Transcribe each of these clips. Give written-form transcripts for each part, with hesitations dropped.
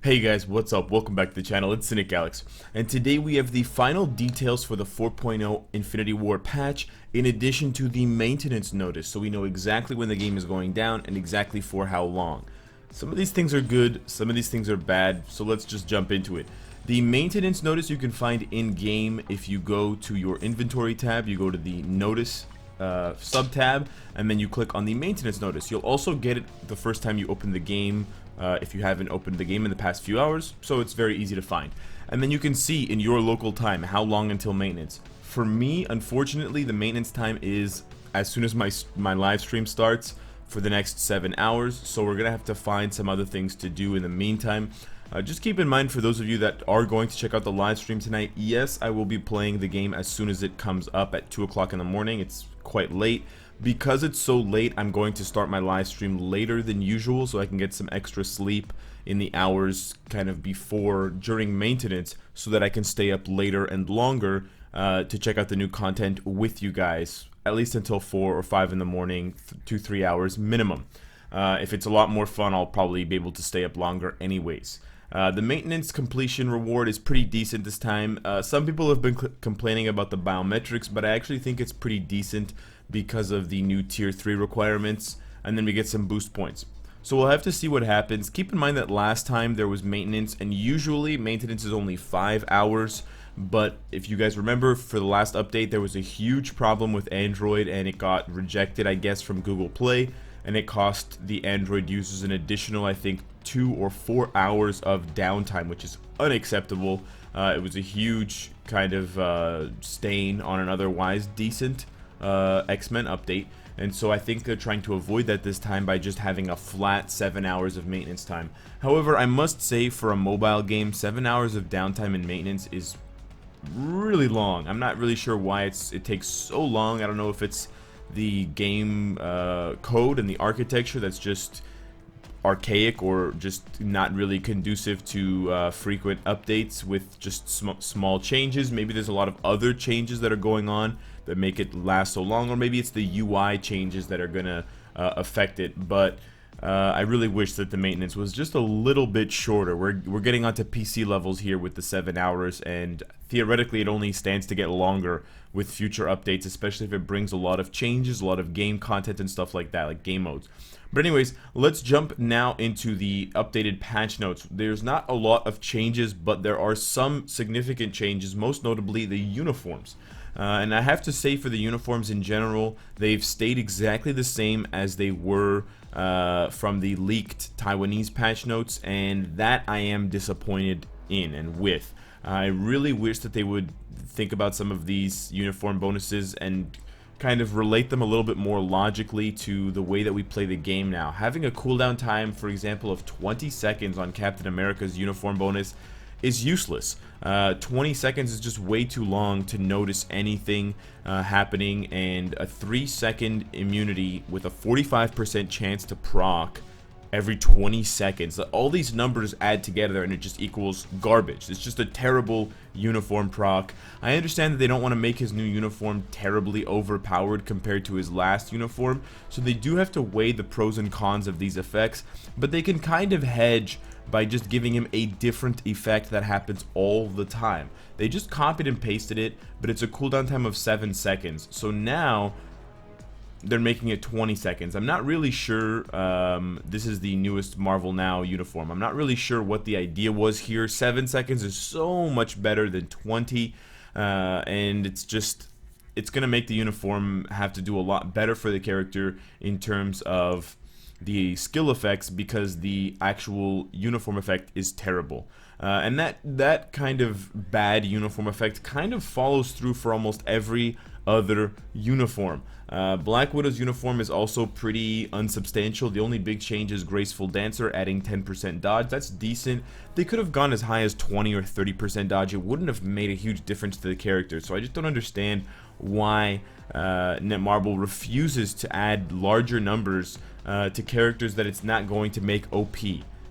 Hey guys, what's up? Welcome back to the channel. It's Cynicalex, and today we have the final details for the 4.0 Infinity War patch, in addition to the maintenance notice, so we know exactly when the game is going down and exactly for how long. Some of these things are good, some of these things are bad, so let's just jump into it. The maintenance notice you can find in-game if you go to your inventory tab, you go to the notice sub-tab, and then you click on the maintenance notice. You'll also get it the first time you open the game, if you haven't opened the game in the past few hours, so it's very easy to find. And then you can see in your local time how long until maintenance. For me, unfortunately, the maintenance time is as soon as my live stream starts for the next 7 hours, so we're gonna have to find some other things to do in the meantime. Just keep in mind, for those of you that are going to check out the live stream tonight, yes, I will be playing the game as soon as it comes up at 2 o'clock in the morning. It's quite late. Because it's so late, I'm going to start my live stream later than usual so I can get some extra sleep in the hours kind of before, during maintenance, so that I can stay up later and longer to check out the new content with you guys, at least until 4 or 5 in the morning, 2-3 hours minimum. If it's a lot more fun, I'll probably be able to stay up longer anyways. The maintenance completion reward is pretty decent this time. Some people have been complaining about the biometrics, but I actually think it's pretty decent because of the new tier 3 requirements, and then we get some boost points. So we'll have to see what happens. Keep in mind that last time there was maintenance, and usually maintenance is only 5 hours, but if you guys remember, for the last update there was a huge problem with Android and it got rejected, I guess, from Google Play, and it cost the Android users an additional, I think, 2 or 4 hours of downtime, which is unacceptable. It was a huge kind of stain on an otherwise decent X-Men update, and so I think they're trying to avoid that this time by just having a flat 7 hours of maintenance time. However, I must say, for a mobile game, 7 hours of downtime and maintenance is really long. I'm not really sure why it takes so long. I don't know if it's the game code and the architecture that's just archaic, or just not really conducive to frequent updates with just small changes. Maybe there's a lot of other changes that are going on that make it last so long, or maybe it's the UI changes that are gonna affect it. But I really wish that the maintenance was just a little bit shorter. We're getting onto PC levels here with the 7 hours, and theoretically it only stands to get longer with future updates, especially if it brings a lot of changes, a lot of game content and stuff like that, like game modes. But anyways, let's jump now into the updated patch notes. There's not a lot of changes, but there are some significant changes, most notably the uniforms. And I have to say, for the uniforms in general, they've stayed exactly the same as they were from the leaked Taiwanese patch notes, and that I am disappointed in and with. I really wish that they would think about some of these uniform bonuses and kind of relate them a little bit more logically to the way that we play the game now. Having a cooldown time, for example, of 20 seconds on Captain America's uniform bonus is useless. 20 seconds is just way too long to notice anything happening, and a 3-second immunity with a 45% chance to proc every 20 seconds. All these numbers add together and it just equals garbage. It's just a terrible uniform proc. I understand that they don't want to make his new uniform terribly overpowered compared to his last uniform, so they do have to weigh the pros and cons of these effects, but they can kind of hedge by just giving him a different effect that happens all the time. They just copied and pasted it, but it's a cooldown time of 7 seconds. So now they're making it 20 seconds. I'm not really sure. This is the newest Marvel Now uniform. I'm not really sure what the idea was here. 7 seconds is so much better than 20, and it's gonna make the uniform have to do a lot better for the character in terms of the skill effects, because the actual uniform effect is terrible. And that kind of bad uniform effect kind of follows through for almost every other uniform. Black Widow's uniform is also pretty unsubstantial. The only big change is Graceful Dancer adding 10% dodge. That's decent. They could have gone as high as 20 or 30% dodge. It wouldn't have made a huge difference to the character. So I just don't understand why Netmarble refuses to add larger numbers to characters that it's not going to make OP.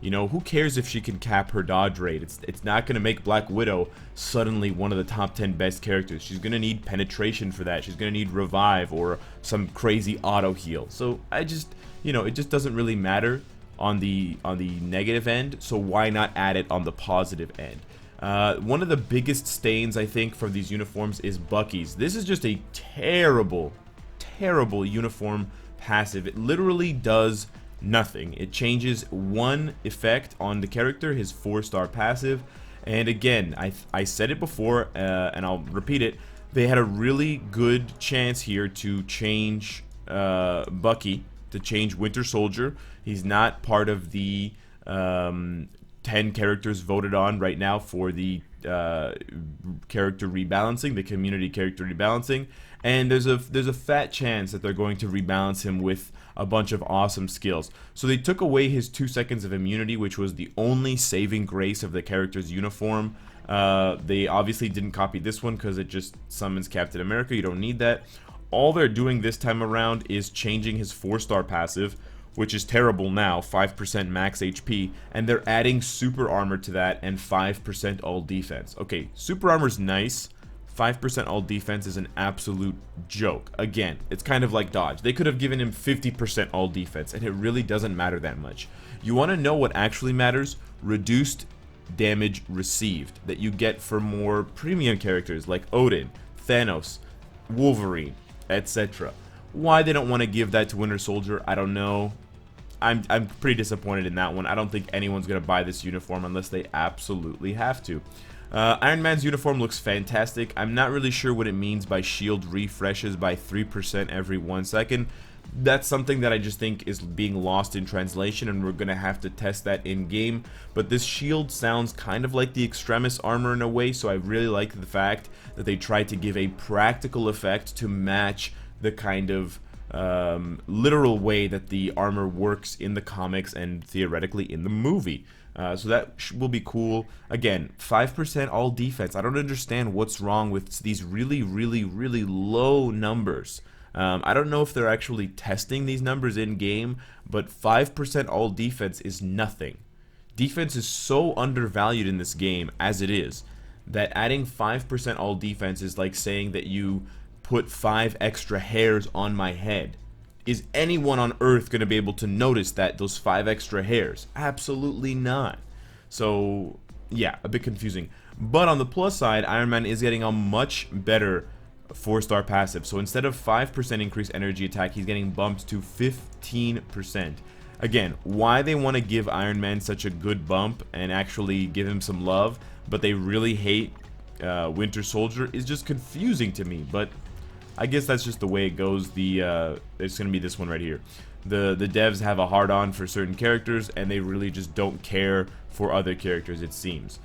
You know, who cares if she can cap her dodge rate? It's not going to make Black Widow suddenly one of the top 10 best characters. She's going to need penetration for that. She's going to need revive or some crazy auto heal. So I just, you know, it just doesn't really matter. on the negative end, so why not add it on the positive end? One of the biggest stains, I think, from these uniforms is Bucky's. This is just a terrible, terrible uniform passive. It literally does nothing. It changes one effect on the character, his 4-star passive. And again, I said it before, and I'll repeat it. They had a really good chance here to change Bucky, to change Winter Soldier. He's not part of the 10 characters voted on right now for the character rebalancing, the community character rebalancing, and there's a fat chance that they're going to rebalance him with a bunch of awesome skills. So they took away his 2 seconds of immunity, which was the only saving grace of the character's uniform. They obviously didn't copy this one because it just summons Captain America. You don't need that. All they're doing this time around is changing his 4-star passive, which is terrible now, 5% max HP, and they're adding super armor to that and 5% all defense. Okay, super armor's nice. 5% all defense is an absolute joke. Again, it's kind of like dodge. They could have given him 50% all defense, and it really doesn't matter that much. You want to know what actually matters? Reduced damage received that you get for more premium characters like Odin, Thanos, Wolverine, etc. Why they don't want to give that to Winter Soldier, I don't know. I'm pretty disappointed in that one. I don't think anyone's going to buy this uniform unless they absolutely have to. Iron Man's uniform looks fantastic. I'm not really sure what it means by shield refreshes by 3% every 1 second. That's something that I just think is being lost in translation, and we're going to have to test that in-game. But this shield sounds kind of like the Extremis armor in a way, so I really like the fact that they tried to give a practical effect to match the kind of literal way that the armor works in the comics and theoretically in the movie. So that will be cool. Again, 5% all defense. I don't understand what's wrong with these really, really, really low numbers. I don't know if they're actually testing these numbers in game, but 5% all defense is nothing. Defense is so undervalued in this game as it is that adding 5% all defense is like saying that you put 5 extra hairs on my head. Is anyone on Earth going to be able to notice that, those 5 extra hairs? Absolutely not. So, yeah, a bit confusing. But on the plus side, Iron Man is getting a much better 4-star passive. So instead of 5% increased energy attack, he's getting bumped to 15%. Again, why they want to give Iron Man such a good bump and actually give him some love, but they really hate Winter Soldier is just confusing to me. But I guess that's just the way it goes. It's going to be this one right here. The devs have a hard-on for certain characters, and they really just don't care for other characters, it seems.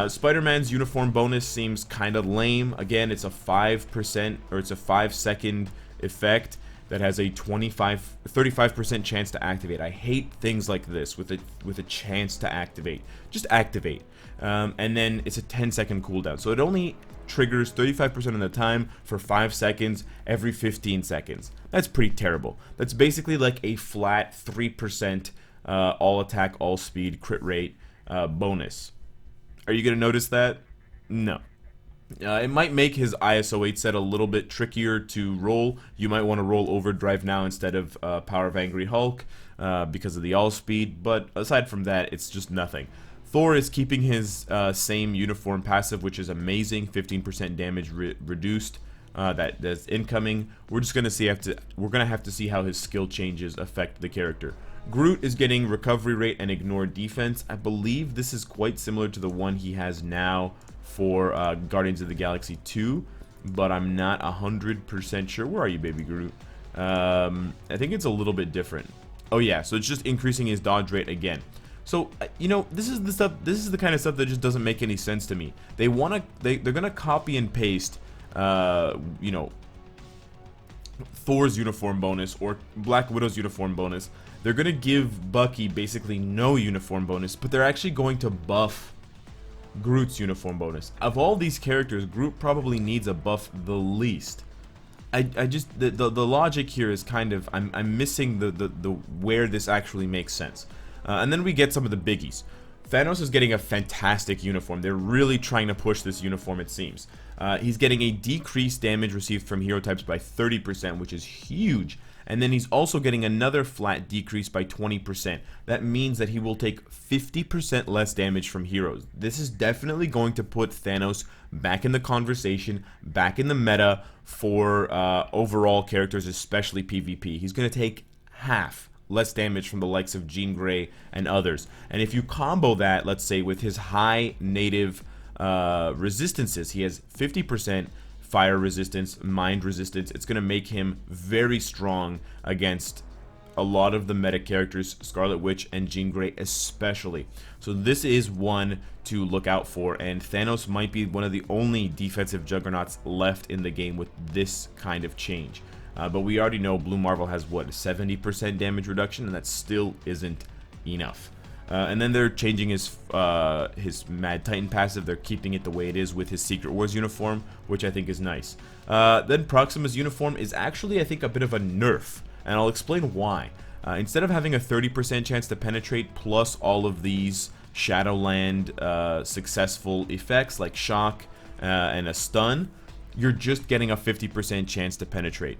Spider-Man's uniform bonus seems kind of lame. Again, it's a 5%, or it's a 5-second effect that has a 35% chance to activate. I hate things like this with a chance to activate. Just activate. And then it's a 10-second cooldown. So it only triggers 35% of the time for 5 seconds every 15 seconds. That's pretty terrible. That's basically like a flat 3% all attack, all speed, crit rate bonus. Are you going to notice that? No. It might make his ISO 8 set a little bit trickier to roll. You might want to roll Overdrive now instead of Power of Angry Hulk because of the all speed, but aside from that, it's just nothing. Thor is keeping his same uniform passive, which is amazing. 15% damage reduced. That's incoming. We're just gonna see we're gonna have to see how his skill changes affect the character. Groot is getting recovery rate and ignore defense. I believe this is quite similar to the one he has now for Guardians of the Galaxy 2, but I'm not 100% sure. Where are you, baby Groot? I think it's a little bit different. Oh yeah, so it's just increasing his dodge rate again. So, you know, this is the kind of stuff that just doesn't make any sense to me. They're gonna copy and paste, you know, Thor's uniform bonus or Black Widow's uniform bonus. They're gonna give Bucky basically no uniform bonus, but they're actually going to buff Groot's uniform bonus. Of all these characters, Groot probably needs a buff the least. I just the logic here is kind of I'm missing the where this actually makes sense. And then we get some of the biggies. Thanos is getting a fantastic uniform. They're really trying to push this uniform, it seems. He's getting a decreased damage received from hero types by 30%, which is huge. and then he's also getting another flat decrease by 20%. That means that he will take 50% less damage from heroes. This is definitely going to put Thanos back in the conversation, back in the meta for overall characters, especially PvP. He's going to take half less damage from the likes of Jean Grey and others. And if you combo that, let's say, with his high native resistances, he has 50% fire resistance, mind resistance. It's going to make him very strong against a lot of the meta characters, Scarlet Witch and Jean Grey especially. So this is one to look out for, and Thanos might be one of the only defensive juggernauts left in the game with this kind of change. But we already know Blue Marvel has, what, 70% damage reduction, and that still isn't enough. And then they're changing his Mad Titan passive. They're keeping it the way it is with his Secret Wars uniform, which I think is nice. Then Proxima's uniform is actually, I think, a bit of a nerf, and I'll explain why. Instead of having a 30% chance to penetrate plus all of these Shadowland successful effects like shock and a stun, you're just getting a 50% chance to penetrate.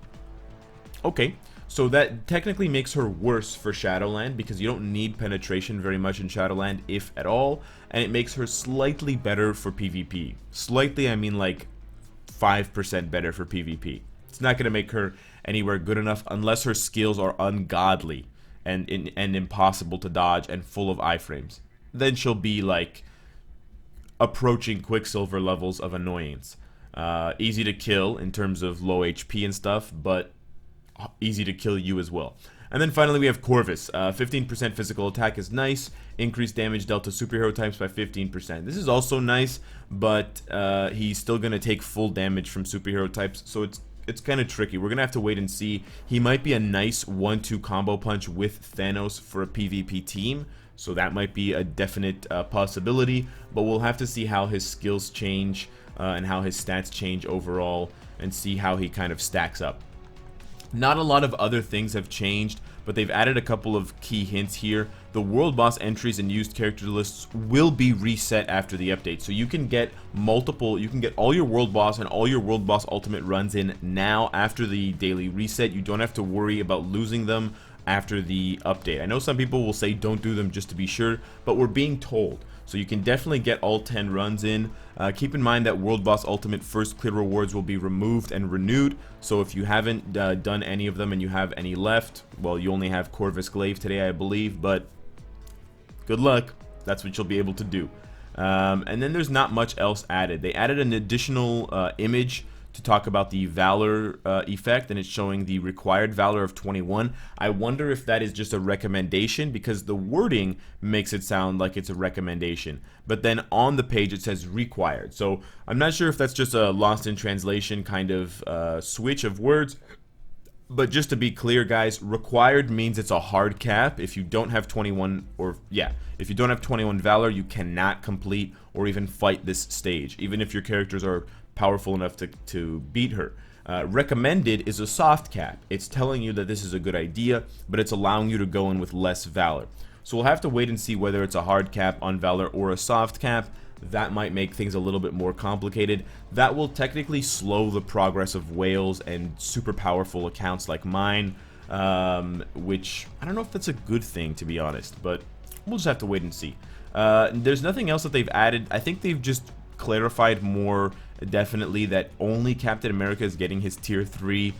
Okay, so that technically makes her worse for Shadowland because you don't need penetration very much in Shadowland, if at all, and it makes her slightly better for PvP. Slightly, I mean like 5% better for PvP. It's not going to make her anywhere good enough unless her skills are ungodly and impossible to dodge and full of iframes. Then she'll be like approaching Quicksilver levels of annoyance. Easy to kill in terms of low HP and stuff, but easy to kill you as well. And then finally we have Corvis. 15% physical attack is nice. Increased damage dealt to superhero types by 15%. This is also nice, but he's still going to take full damage from superhero types, so it's kind of tricky. We're going to have to wait and see. He might be a nice 1-2 combo punch with Thanos for a PvP team, so that might be a definite possibility, but we'll have to see how his skills change and how his stats change overall and see how he kind of stacks up. Not a lot of other things have changed, but they've added a couple of key hints here. The world boss entries and used character lists will be reset after the update, so you can get all your world boss and all your world boss ultimate runs in now after the daily reset. You don't have to worry about losing them after the update. I know some people will say don't do them just to be sure, but we're being told. So you can definitely get all 10 runs in. Keep in mind that World Boss Ultimate first clear rewards will be removed and renewed. So if you haven't done any of them and you have any left, well, you only have Corvus Glaive today, I believe, but good luck. That's what you'll be able to do. And then there's not much else added. They added an additional image to talk about the Valor effect, and it's showing the required Valor of 21. I wonder if that is just a recommendation, because the wording makes it sound like it's a recommendation, but then on the page it says required. So I'm not sure if that's just a lost in translation kind of switch of words, but just to be clear, guys, required means it's a hard cap. If you don't have 21, if you don't have 21 Valor, you cannot complete or even fight this stage, even if your characters are powerful enough to beat her. Recommended is a soft cap. It's telling you that this is a good idea, but it's allowing you to go in with less Valor. So we'll have to wait and see whether it's a hard cap on Valor or a soft cap. That might make things a little bit more complicated. That will technically slow the progress of whales and super powerful accounts like mine, which I don't know if that's a good thing, to be honest, but we'll just have to wait and see. There's nothing else that they've added. I think they've just clarified more definitely that only Captain America is getting his tier 3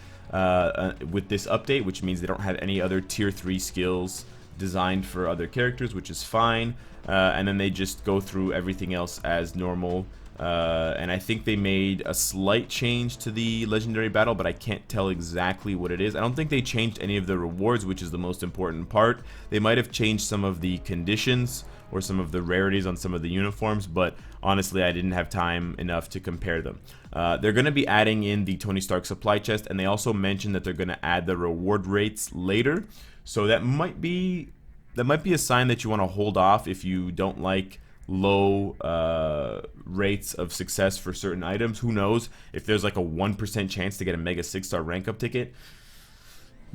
with this update, which means they don't have any other tier 3 skills designed for other characters, which is fine. And then they just go through everything else as normal. And I think they made a slight change to the legendary battle, but I can't tell exactly what it is. I don't think they changed any of the rewards, which is the most important part. They might have changed some of the conditions or some of the rarities on some of the uniforms, but honestly I didn't have time enough to compare them. They're going to be adding in the Tony Stark supply chest, and they also mentioned that they're going to add the reward rates later, so that might be a sign that you want to hold off if you don't like low rates of success for certain items. Who knows, if there's like a 1% chance to get a Mega 6-star rank up ticket,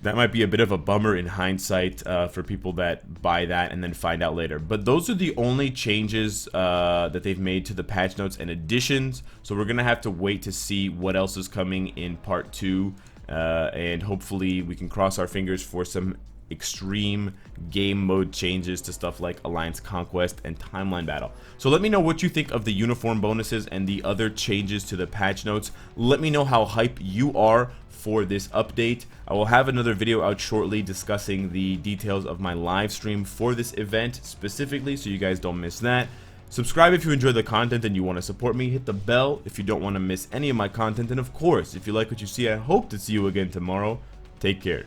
that might be a bit of a bummer in hindsight for people that buy that and then find out later. But those are the only changes that they've made to the patch notes and additions. So we're going to have to wait to see what else is coming in part 2 and hopefully we can cross our fingers for some extreme game mode changes to stuff like Alliance Conquest and Timeline Battle. So let me know what you think of the uniform bonuses and the other changes to the patch notes. Let me know how hype you are for this update. I will have another video out shortly discussing the details of my live stream for this event specifically, so you guys don't miss that. Subscribe if you enjoy the content and you want to support me. Hit the bell if you don't want to miss any of my content. And of course, if you like what you see, I hope to see you again tomorrow. Take care.